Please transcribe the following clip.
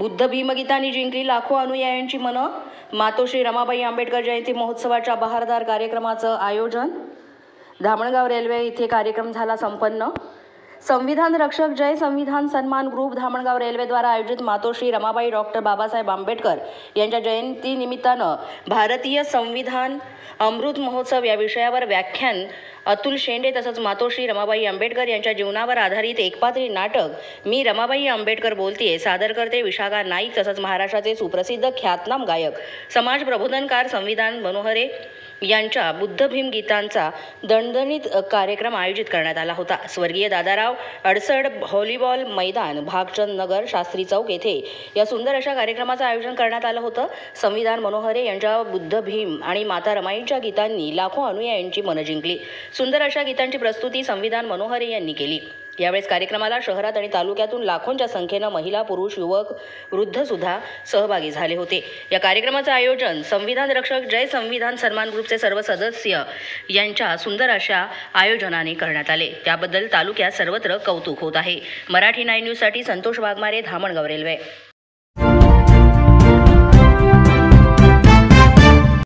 बुद्ध भीमगीतांनी जिंकली लाखो अनुयायांची मनं. मातोश्री रमाबाई आंबेडकर जयंती महोत्सवाच्या बहारदार कार्यक्रमाचं आयोजन. धामणगाव रेल्वे इथे कार्यक्रम झाला संपन्न. संविधान रक्षक जय संविधान सन्मान ग्रुप धामणगाव रेल्वेद्वारा आयोजित मातोश्री रमाबाई डॉक्टर बाबासाहेब आंबेडकर यांच्या जयंतीनिमित्तानं भारतीय संविधान अमृत महोत्सव या विषयावर व्याख्यान अतुल शेंडे तसंच मातोश्री रमाबाई आंबेडकर यांच्या जीवनावर आधारित एकपात्री नाटक मी रमाबाई आंबेडकर बोलतीये सादर करते विशाखा नाईक तसंच महाराष्ट्राचे सुप्रसिद्ध ख्यातनाम गायक समाज प्रबोधनकार संविधान मनोहरे यांच्या बुद्ध भीम गीतांचा दणदणीत कार्यक्रम आयोजित करण्यात आला होता. स्वर्गीय दादाराव अडसड व्हॉलीबॉल मैदान भागचंद नगर शास्त्री चौक येथे या सुंदर अशा कार्यक्रमाचं आयोजन करण्यात आलं होतं. संविधान मनोहरे यांच्या बुद्ध भीम आणि माता रमाईच्या गीतांनी लाखो अनुयायांची मनं जिंकली. सुंदर अशा गीतांची प्रस्तुती संविधान मनोहरे यांनी केली. यावेळेस कार्यक्रमाला शहरात आणि तालुक्यातून लाखोंच्या संख्येनं महिला, पुरुष, युवक, वृद्ध सुद्धा सहभागी झाले होते. या कार्यक्रमाचं आयोजन संविधान रक्षक जय संविधान सन्मान ग्रुपचे सर्व सदस्य यांच्या सुंदर अशा आयोजनाने करण्यात आले. त्याबद्दल तालुक्यात सर्वत्र कौतुक होत आहे. मराठी 9 न्यूजसाठी संतोष वाघमारे, धामणगाव रेल्वे.